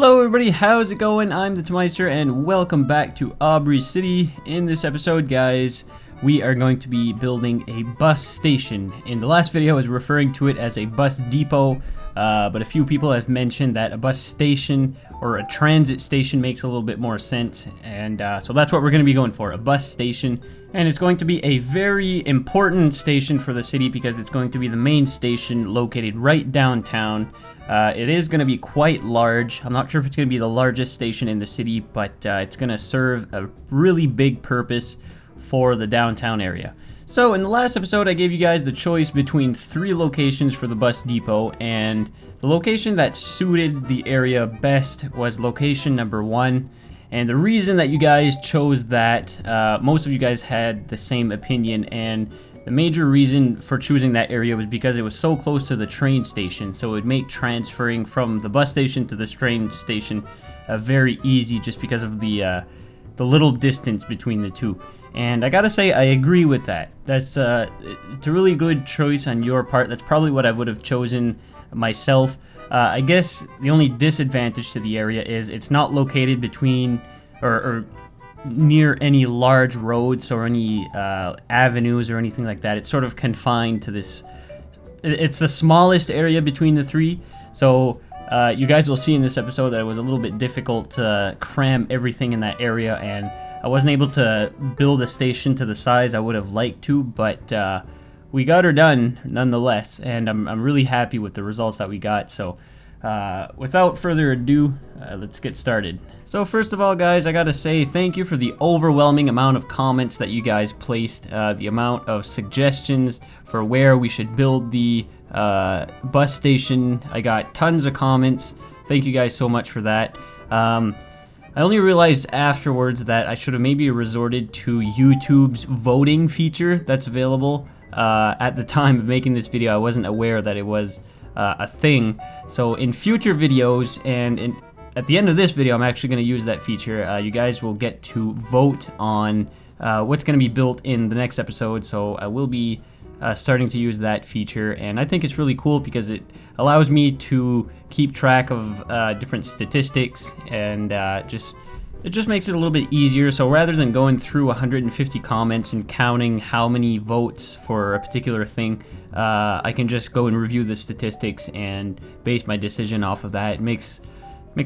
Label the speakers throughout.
Speaker 1: Hello everybody, how's it going? I'm the Tmeister and welcome back to Aubrey City. In this episode, guys, we are going to be building a bus station. In the last video I was referring to it as a bus depot, but a few people have mentioned that a bus station or a transit station makes a little bit more sense, and so that's what we're going to be going for, a bus station. And it's going to be a very important station for the city because it's going to be the main station located right downtown. It is going to be quite large. I'm not sure if it's going to be the largest station in the city, but it's going to serve a really big purpose for the downtown area. So in the last episode, I gave you guys the choice between 3 locations for the bus depot, and the location that suited the area best was location number 1. And the reason that you guys chose that, most of you guys had the same opinion, and the major reason for choosing that area was because it was so close to the train station, so it would make transferring from the bus station to the train station very easy just because of the little distance between the two. And I gotta say, I agree with that. It's a really good choice on your part. That's probably what I would have chosen myself. I guess the only disadvantage to the area is it's not located between or near any large roads or any avenues or anything like that. It's sort of confined to this. It's the smallest area between the 3, so you guys will see in this episode that it was a little bit difficult to cram everything in that area, and I wasn't able to build a station to the size I would have liked to, but we got her done nonetheless, and I'm really happy with the results that we got. So without further ado, let's get started. So first of all, guys, I gotta say thank you for the overwhelming amount of comments that you guys placed, the amount of suggestions for where we should build the bus station. I got tons of comments. Thank you guys so much for that. I only realized afterwards that I should have maybe resorted to YouTube's voting feature that's available. At the time of making this video, I wasn't aware that it was a thing. So in future videos, and at the end of this video, I'm actually going to use that feature. You guys will get to vote on what's going to be built in the next episode. So I will be starting to use that feature, and I think it's really cool because it allows me to keep track of different statistics, and it just makes it a little bit easier. So rather than going through 150 comments and counting how many votes for a particular thing, I can just go and review the statistics and base my decision off of that. It makes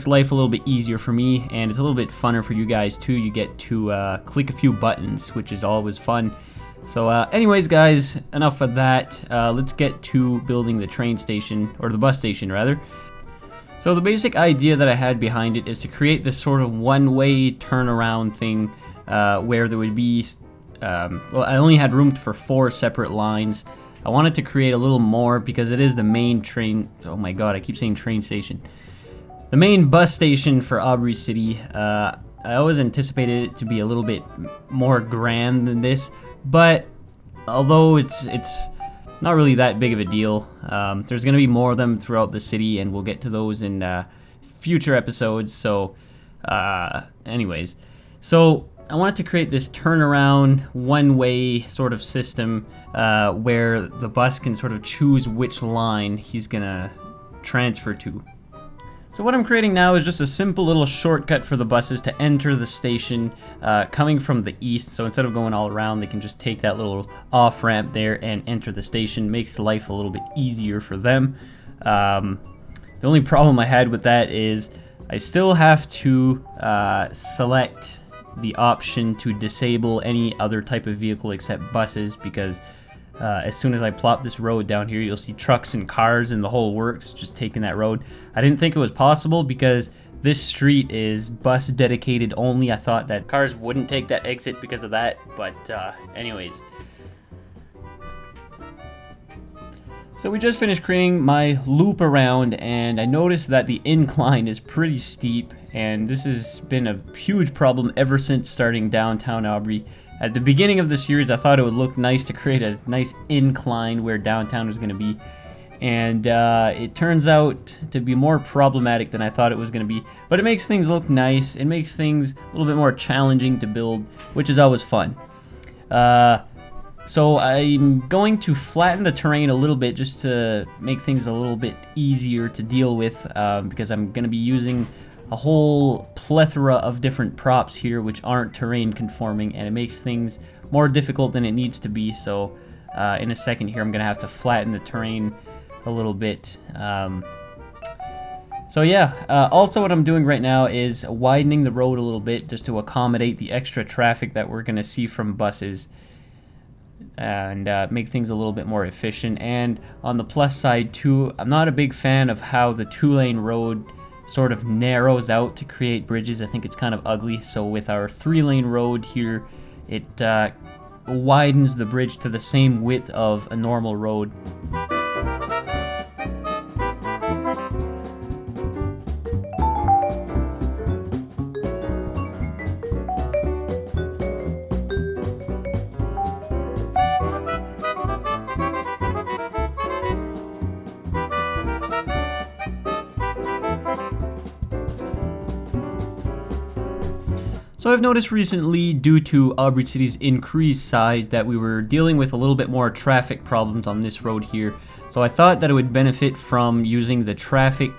Speaker 1: life a little bit easier for me, and it's a little bit funner for you guys too. You get to click a few buttons, which is always fun. So anyways, guys, enough of that. Let's get to building the train station, or the bus station rather. So the basic idea that I had behind it is to create this sort of one-way turnaround thing where there would be, well, I only had room for 4 separate lines. I wanted to create a little more because it is the main train, oh my god, I keep saying train station. The main bus station for Aubrey City. I always anticipated it to be a little bit more grand than this, but although it's not really that big of a deal, there's going to be more of them throughout the city, and we'll get to those in future episodes. So anyways, so I wanted to create this turnaround one-way sort of system where the bus can sort of choose which line he's going to transfer to. So what I'm creating now is just a simple little shortcut for the buses to enter the station coming from the east. So instead of going all around, they can just take that little off-ramp there and enter the station. Makes life a little bit easier for them. The only problem I had with that is I still have to select the option to disable any other type of vehicle except buses, because as soon as I plop this road down here, you'll see trucks and cars and the whole works just taking that road. I didn't think it was possible because this street is bus dedicated only. I thought that cars wouldn't take that exit because of that, but anyways. So we just finished creating my loop around, and I noticed that the incline is pretty steep, and this has been a huge problem ever since starting downtown Aubrey. At the beginning of the series, I thought it would look nice to create a nice incline where downtown was going to be, and it turns out to be more problematic than I thought it was going to be, but it makes things look nice. It makes things a little bit more challenging to build, which is always fun. So I'm going to flatten the terrain a little bit just to make things a little bit easier to deal with, because I'm going to be using a whole plethora of different props here which aren't terrain conforming, and it makes things more difficult than it needs to be. So in a second here I'm gonna have to flatten the terrain a little bit. So yeah, also what I'm doing right now is widening the road a little bit just to accommodate the extra traffic that we're gonna see from buses, and make things a little bit more efficient. And on the plus side too, I'm not a big fan of how the 2-lane road sort of narrows out to create bridges. I think it's kind of ugly. So with our 3-lane road here, it widens the bridge to the same width of a normal road. So I've noticed recently, due to Aubrey City's increased size, that we were dealing with a little bit more traffic problems on this road here. So I thought that it would benefit from using the traffic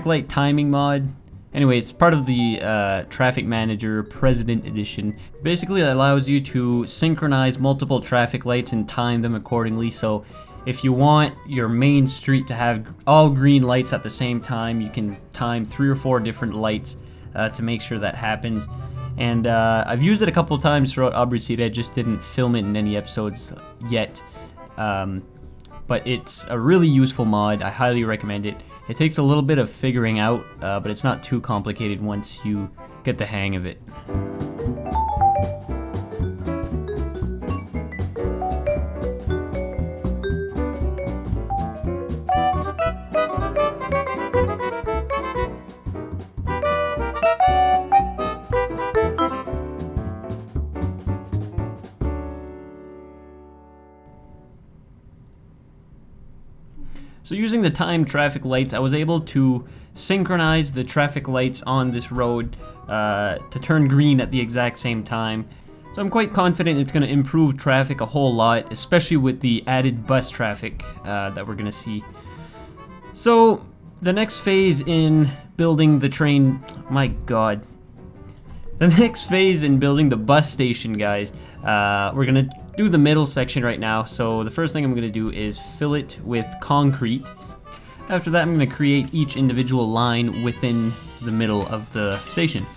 Speaker 1: light timing mod. Anyway, it's part of the Traffic Manager President Edition. Basically, it allows you to synchronize multiple traffic lights and time them accordingly. So if you want your main street to have all green lights at the same time, you can time 3 or 4 different lights to make sure that happens. And I've used it a couple times throughout Aubrey City. I just didn't film it in any episodes yet. But it's a really useful mod. I highly recommend it. It takes a little bit of figuring out, but it's not too complicated once you get the hang of it. So using the timed traffic lights, I was able to synchronize the traffic lights on this road to turn green at the exact same time. So I'm quite confident it's going to improve traffic a whole lot, especially with the added bus traffic that we're going to see. So the next phase in building the train, my god. The next phase in building the bus station, guys, we're going to do the middle section right now. So the first thing I'm going to do is fill it with concrete. After that, I'm going to create each individual line within the middle of the station.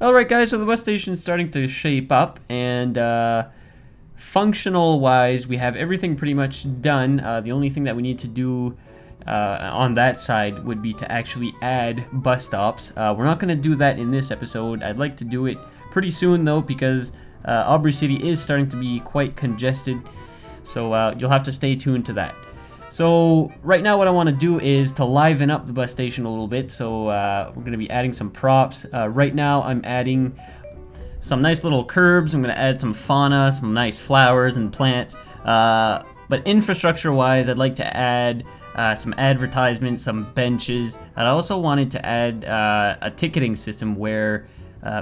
Speaker 1: Alright guys, so the bus station's starting to shape up, and functional wise we have everything pretty much done. The only thing that we need to do on that side would be to actually add bus stops. We're not going to do that in this episode. I'd like to do it pretty soon though, because Aubrey City is starting to be quite congested, so you'll have to stay tuned to that. So right now what I want to do is to liven up the bus station a little bit, so we're going to be adding some props. Right now I'm adding some nice little curbs. I'm going to add some fauna, some nice flowers and plants, but infrastructure wise I'd like to add some advertisements, some benches. I also wanted to add a ticketing system where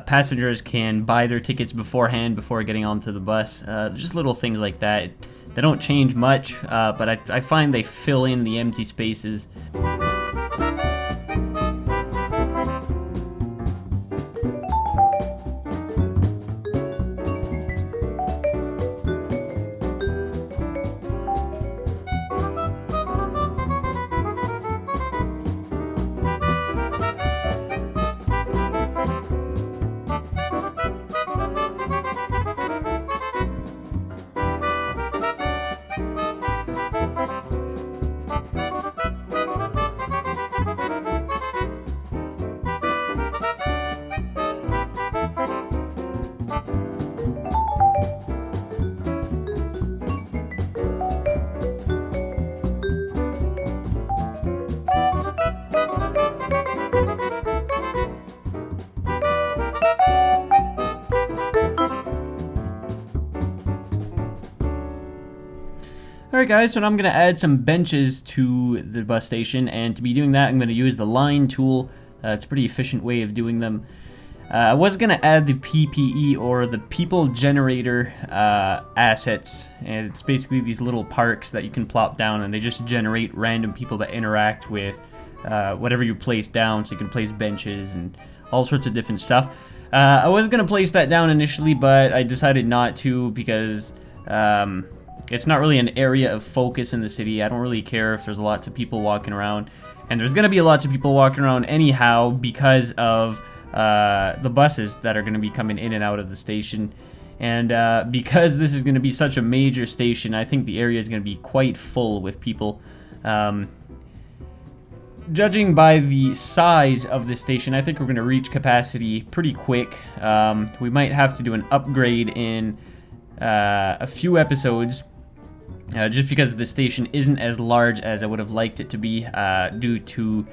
Speaker 1: passengers can buy their tickets beforehand before getting onto the bus. Just little things like that. They don't change much, but I find they fill in the empty spaces. Alright guys, so now I'm going to add some benches to the bus station, and to be doing that I'm going to use the line tool. It's a pretty efficient way of doing them. I was going to add the PPE, or the people generator assets, and it's basically these little parks that you can plop down and they just generate random people that interact with whatever you place down, so you can place benches and all sorts of different stuff. I was going to place that down initially, but I decided not to because it's not really an area of focus in the city. I don't really care if there's lots of people walking around, and there's going to be lots of people walking around anyhow because of the buses that are going to be coming in and out of the station. And because this is going to be such a major station, I think the area is going to be quite full with people. Judging by the size of this station, I think we're going to reach capacity pretty quick. We might have to do an upgrade in a few episodes, just because the station isn't as large as I would have liked it to be due to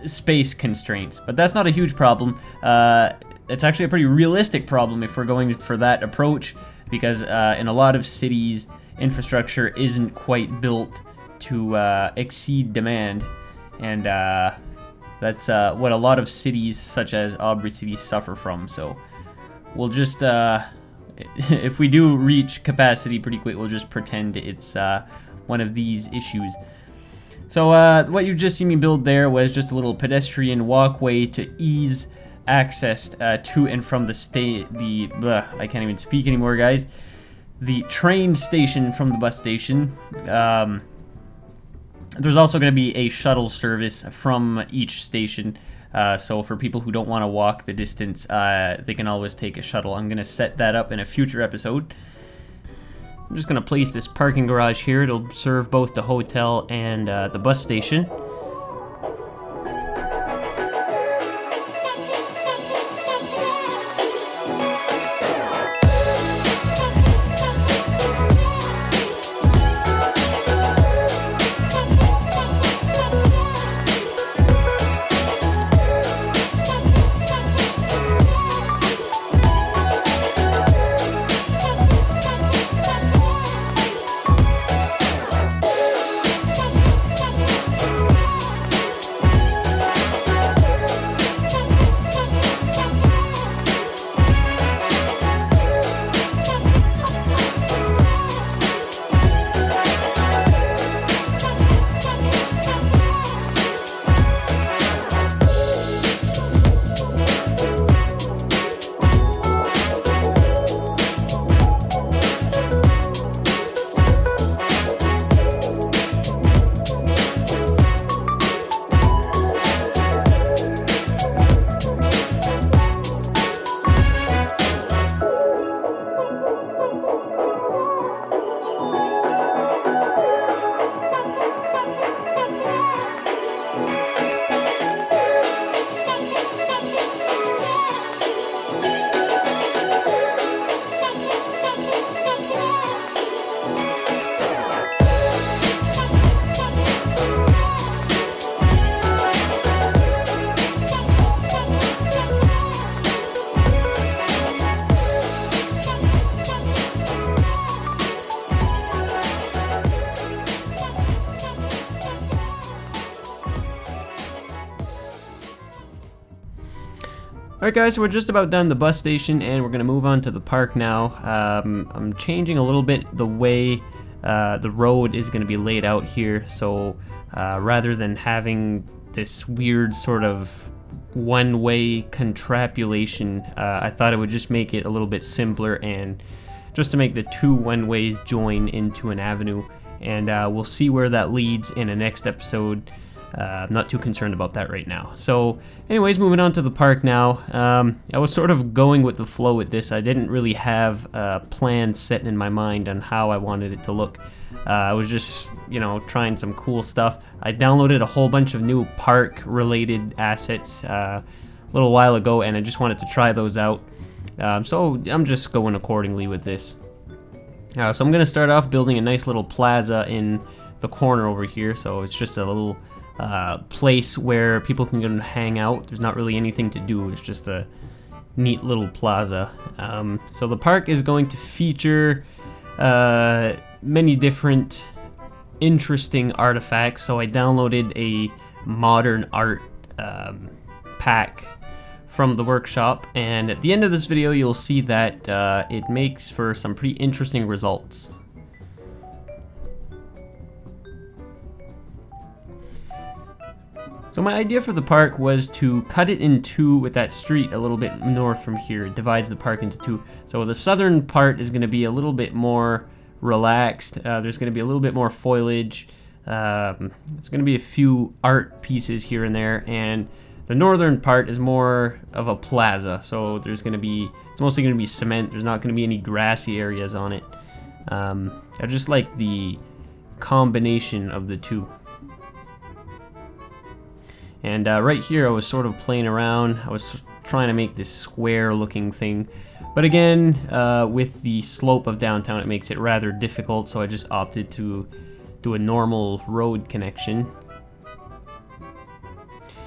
Speaker 1: space constraints. But that's not a huge problem. It's actually a pretty realistic problem if we're going for that approach, because in a lot of cities, infrastructure isn't quite built to exceed demand, and that's what a lot of cities such as Aubrey City suffer from. So we'll just if we do reach capacity pretty quick, we'll just pretend it's one of these issues. So what you just seen me build there was just a little pedestrian walkway to ease access to and from I can't even speak anymore, guys. The train station from the bus station. There's also going to be a shuttle service from each station. So for people who don't want to walk the distance, they can always take a shuttle. I'm going to set that up in a future episode. I'm just going to place this parking garage here. It'll serve both the hotel and the bus station. Alright guys, so we're just about done the bus station and we're going to move on to the park now. I'm changing a little bit the way the road is going to be laid out here, so rather than having this weird sort of one-way contrapulation, I thought it would just make it a little bit simpler and just to make the two one-ways join into an avenue, and we'll see where that leads in the next episode. I'm not too concerned about that right now. So anyways, moving on to the park now. I was sort of going with the flow with this. I didn't really have a plan set in my mind on how I wanted it to look. I was just, you know, trying some cool stuff. I downloaded a whole bunch of new park related assets a little while ago, and I just wanted to try those out. So I'm just going accordingly with this. So I'm going to start off building a nice little plaza in the corner over here. So it's just a little place where people can go and hang out. There's not really anything to do. It's just a neat little plaza. So the park is going to feature many different interesting artifacts. So I downloaded a modern art pack from the workshop, and at the end of this video you'll see that it makes for some pretty interesting results. So my idea for the park was to cut it in two with that street a little bit north from here. It divides the park into two. So the southern part is going to be a little bit more relaxed. There's going to be a little bit more foliage. There's going to be a few art pieces here and there. And the northern part is more of a plaza. So there's going to be, it's mostly going to be cement. There's not going to be any grassy areas on it. I just like the combination of the two. And right here I was sort of playing around. I was trying to make this square looking thing, but again with the slope of downtown it makes it rather difficult, so I just opted to do a normal road connection.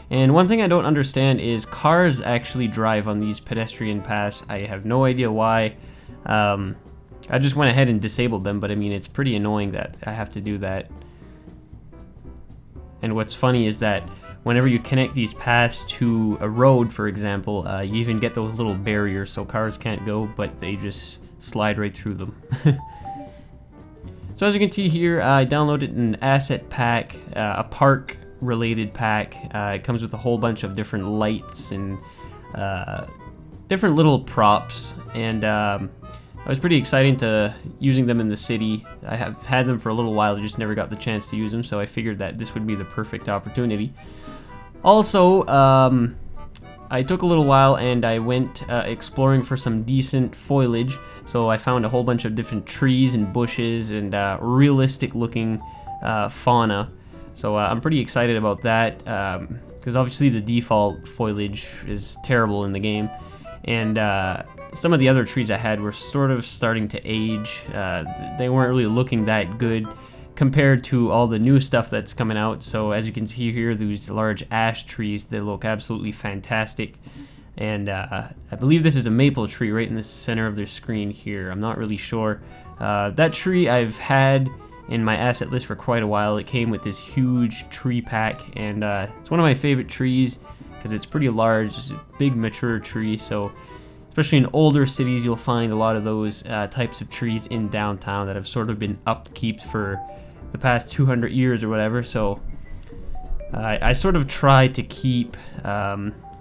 Speaker 1: And one thing I don't understand is cars actually drive on these pedestrian paths. I have no idea why. I just went ahead and disabled them, but I mean it's pretty annoying that I have to do that. And what's funny is that whenever you connect these paths to a road, for example, you even get those little barriers so cars can't go, but they just slide right through them. So as you can see here, I downloaded an asset pack, a park related pack. It comes with a whole bunch of different lights and different little props, and I was pretty excited to using them in the city. I have had them for a little while, I just never got the chance to use them, so I figured that this would be the perfect opportunity. Also, I took a little while and I went exploring for some decent foliage. So I found a whole bunch of different trees and bushes and realistic looking fauna. So I'm pretty excited about that because obviously the default foliage is terrible in the game. And some of the other trees I had were sort of starting to age. They weren't really looking that good compared to all the new stuff that's coming out. So as you can see here, these large ash trees, they look absolutely fantastic. And I believe this is a maple tree right in the center of their screen here. I'm not really sure. That tree I've had in my asset list for quite a while. It came with this huge tree pack, and it's one of my favorite trees because it's pretty large. It's a big mature tree, so especially in older cities you'll find a lot of those types of trees in downtown that have sort of been upkeep for the past 200 years or whatever. So I sort of try to keep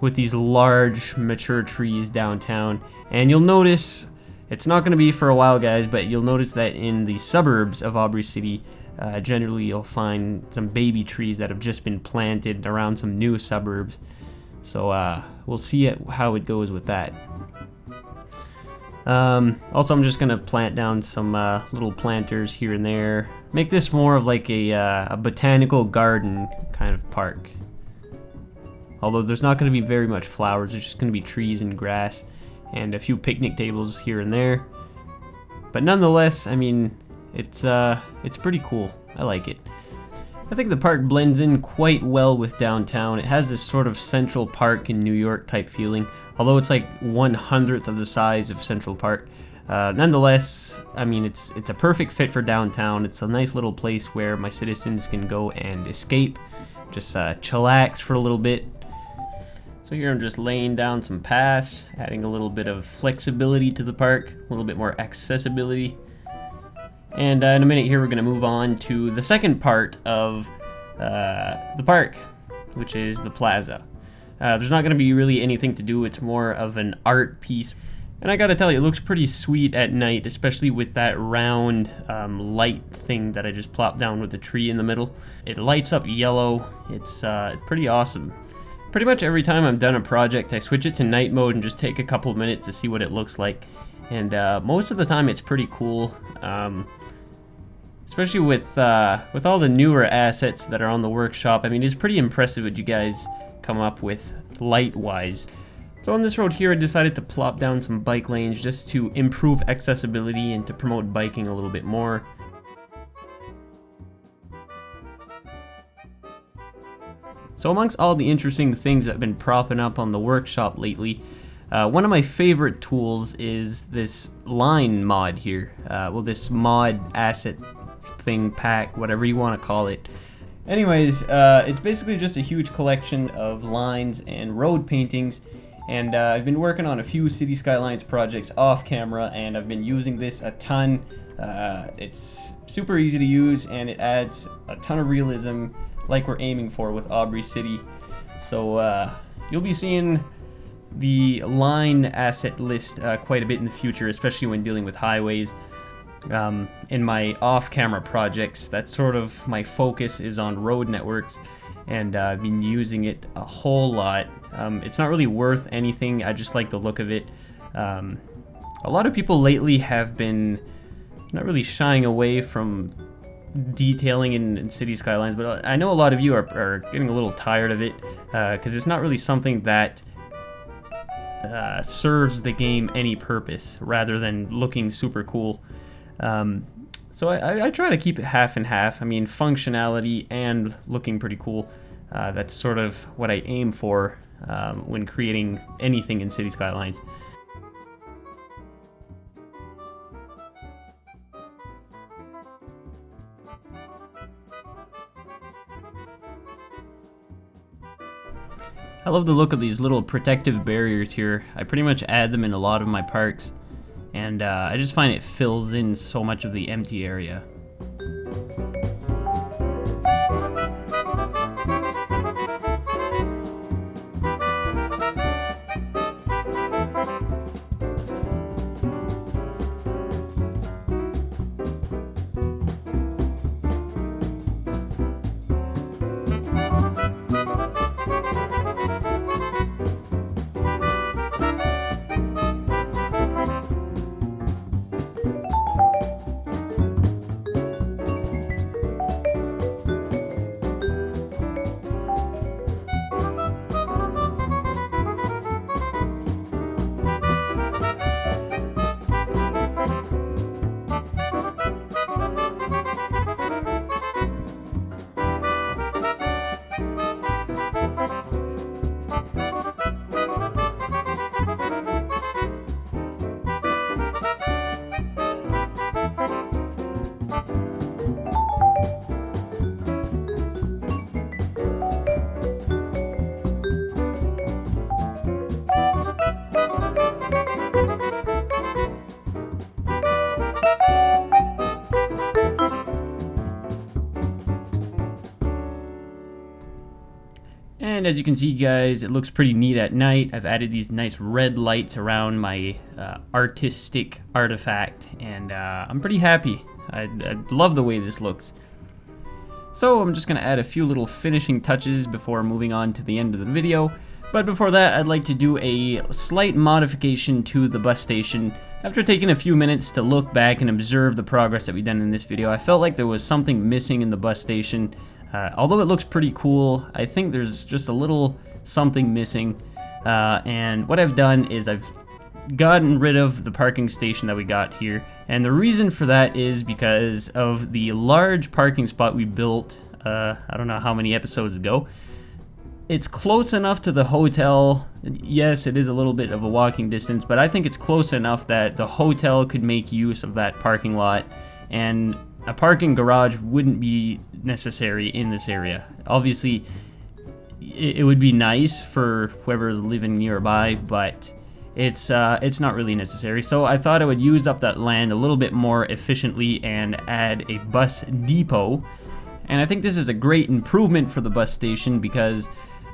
Speaker 1: with these large mature trees downtown, and you'll notice it's not going to be for a while, guys, but you'll notice that in the suburbs of Aubrey City generally you'll find some baby trees that have just been planted around some new suburbs. So we'll see how it goes with that. Also, I'm just gonna plant down some little planters here and there. Make this more of like a botanical garden kind of park. Although there's not gonna be very much flowers, there's just gonna be trees and grass and a few picnic tables here and there. But nonetheless, I mean, it's pretty cool. I like it. I think the park blends in quite well with downtown. It has this sort of Central Park in New York type feeling, although it's like 1/100th of the size of Central Park. Nonetheless, I mean, it's a perfect fit for downtown. It's a nice little place where my citizens can go and escape, just chillax for a little bit. So here I'm just laying down some paths, adding a little bit of flexibility to the park, a little bit more accessibility. And in a minute here we're going to move on to the second part of the park, which is the plaza. There's not going to be really anything to do, it's more of an art piece. And I gotta tell you, it looks pretty sweet at night, especially with that round light thing that I just plopped down with the tree in the middle. It lights up yellow. It's pretty awesome. Pretty much every time I'm done a project, I switch it to night mode and just take a couple of minutes to see what it looks like. And most of the time it's pretty cool, especially with all the newer assets that are on the workshop. I mean, it's pretty impressive what you guys come up with light-wise. So on this road here, I decided to plop down some bike lanes just to improve accessibility and to promote biking a little bit more. So amongst all the interesting things that have been propping up on the workshop lately, one of my favorite tools is this line mod here. This mod asset thing, pack, whatever you want to call it. Anyways, it's basically just a huge collection of lines and road paintings. And I've been working on a few City Skylines projects off camera, and I've been using this a ton. It's super easy to use, and it adds a ton of realism like we're aiming for with Aubrey City. So you'll be seeing the line asset list quite a bit in the future, especially when dealing with highways. In my off-camera projects, that's sort of my focus is on road networks, and I've been using it a whole lot. It's not really worth anything, I just like the look of it. A lot of people lately have been not really shying away from detailing in City Skylines, but I know a lot of you are getting a little tired of it, because it's not really something that serves the game any purpose, rather than looking super cool. So I try to keep it half and half. I mean, functionality and looking pretty cool. That's sort of what I aim for when creating anything in City Skylines. I love the look of these little protective barriers here. I pretty much add them in a lot of my parks, and I just find it fills in so much of the empty area. And as you can see, guys, it looks pretty neat at night. I've added these nice red lights around my artistic artifact, and I'm pretty happy. I love the way this looks. So I'm just going to add a few little finishing touches before moving on to the end of the video. But before that, I'd like to do a slight modification to the bus station. After taking a few minutes to look back and observe the progress that we've done in this video, I felt like there was something missing in the bus station. Although it looks pretty cool, I think there's just a little something missing. And what I've done is I've gotten rid of the parking station that we got here. And the reason for that is because of the large parking spot we built, I don't know how many episodes ago. It's close enough to the hotel. Yes, it is a little bit of a walking distance, but I think it's close enough that the hotel could make use of that parking lot, and a parking garage wouldn't be necessary in this area. Obviously, it would be nice for whoever's living nearby, but it's not really necessary. So I thought I would use up that land a little bit more efficiently and add a bus depot. And I think this is a great improvement for the bus station, because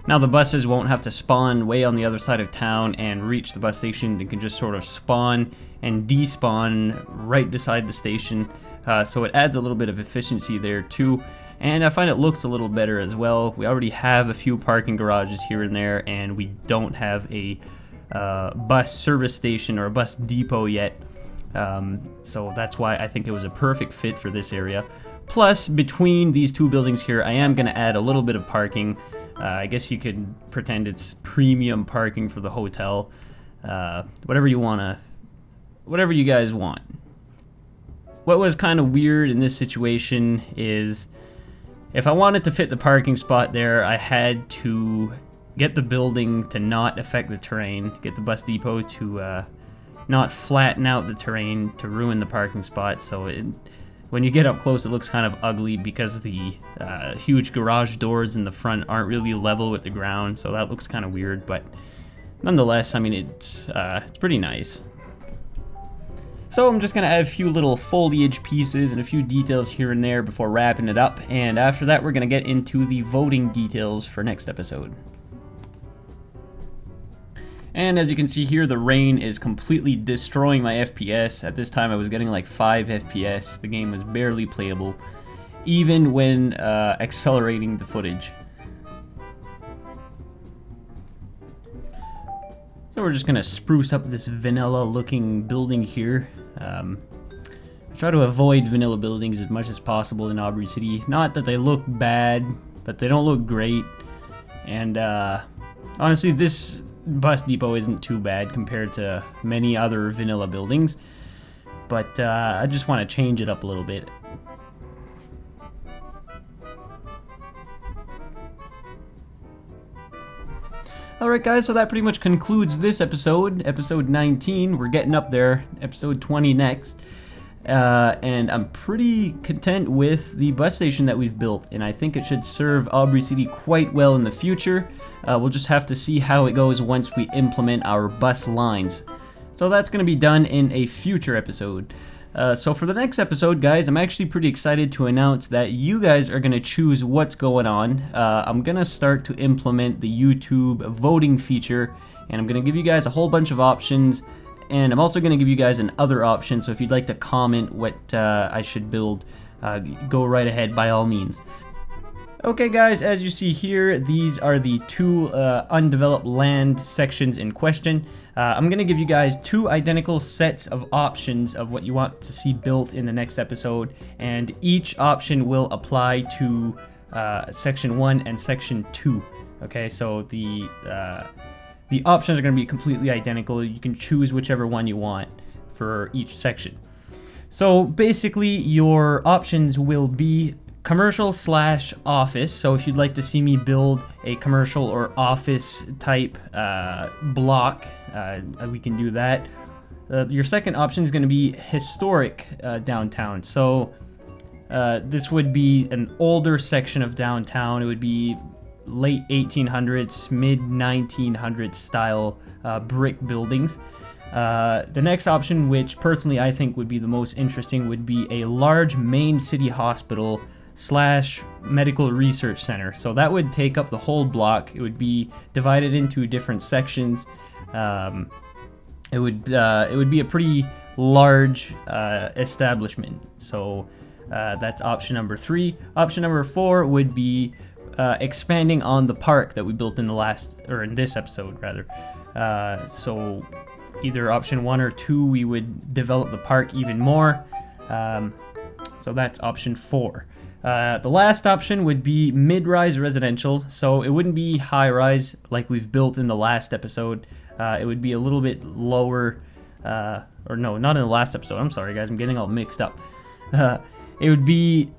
Speaker 1: now the buses won't have to spawn way on the other side of town and reach the bus station. They can just sort of spawn and despawn right beside the station. So it adds a little bit of efficiency there too. And I find it looks a little better as well. We already have a few parking garages here and there, and we don't have a bus service station or a bus depot yet. So that's why I think it was a perfect fit for this area. Plus, between these two buildings here, I am going to add a little bit of parking. I guess you could pretend it's premium parking for the hotel. Whatever you guys want. What was kind of weird in this situation is, if I wanted to fit the parking spot there, I had to get the building to not affect the terrain, get the bus depot to not flatten out the terrain to ruin the parking spot. So when you get up close, it looks kind of ugly because the huge garage doors in the front aren't really level with the ground. So that looks kind of weird, but nonetheless, I mean, it's pretty nice. So I'm just going to add a few little foliage pieces and a few details here and there before wrapping it up. And after that, we're going to get into the voting details for next episode. And as you can see here, the rain is completely destroying my FPS. At this time, I was getting like 5 FPS. The game was barely playable, even when accelerating the footage. So we're just going to spruce up this vanilla looking building here. I try to avoid vanilla buildings as much as possible in Aubrey City. Not that they look bad, but they don't look great. And honestly, this bus depot isn't too bad compared to many other vanilla buildings. But I just want to change it up a little bit. Alright guys, so that pretty much concludes this episode, episode 19. We're getting up there, episode 20 next. And I'm pretty content with the bus station that we've built, and I think it should serve Aubrey City quite well in the future. We'll just have to see how it goes once we implement our bus lines. So that's going to be done in a future episode. So for the next episode, guys, I'm actually pretty excited to announce that you guys are going to choose what's going on. I'm going to start to implement the YouTube voting feature, and I'm going to give you guys a whole bunch of options, and I'm also going to give you guys an other option, so if you'd like to comment what I should build, go right ahead by all means. Okay guys, as you see here, these are the two undeveloped land sections in question. I'm going to give you guys 2 identical sets of options of what you want to see built in the next episode, and each option will apply to section 1 and section 2. Okay, so the options are going to be completely identical. You can choose whichever one you want for each section. So basically, your options will be commercial / office. So if you'd like to see me build a commercial or office type block, we can do that. Your second option is going to be historic downtown. So this would be an older section of downtown. It would be late 1800s, mid 1900s style brick buildings. The next option, which personally I think would be the most interesting, would be a large main city hospital / medical research center. So that would take up the whole block. It would be divided into different sections. It would be a pretty large establishment. So that's option number 3. Option number 4 would be expanding on the park that we built in in this episode rather. So either option 1 or 2, we would develop the park even more. So that's option 4. The last option would be mid-rise residential, so it wouldn't be high-rise like we've built in the last episode. It would be a little bit lower, or no, not in the last episode. I'm sorry, guys, I'm getting all mixed up. It would be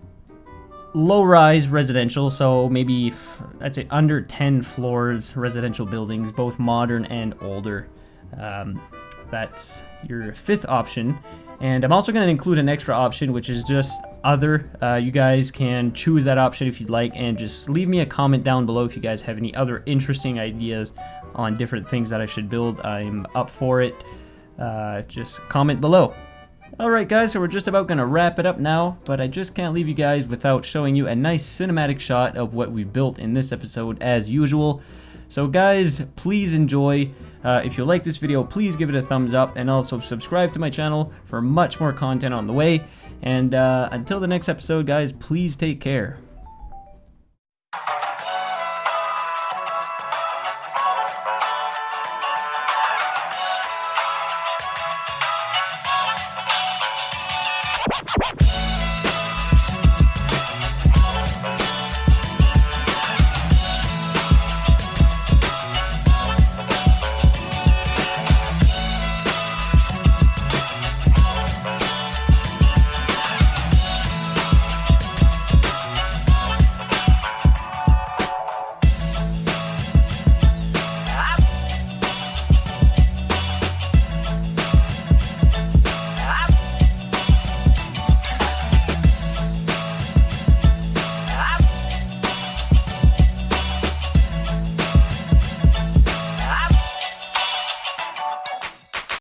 Speaker 1: low-rise residential, so maybe, I'd say, under 10 floors residential buildings, both modern and older. That's your 5th option. And I'm also going to include an extra option, which is just other. You guys can choose that option if you'd like, and just leave me a comment down below if you guys have any other interesting ideas on different things that I should build. I'm up for it. Just comment below. Alright guys, so we're just about going to wrap it up now, but I just can't leave you guys without showing you a nice cinematic shot of what we built in this episode as usual. So guys, please enjoy. If you like this video, please give it a thumbs up, and also subscribe to my channel for much more content on the way. And until the next episode, guys, please take care.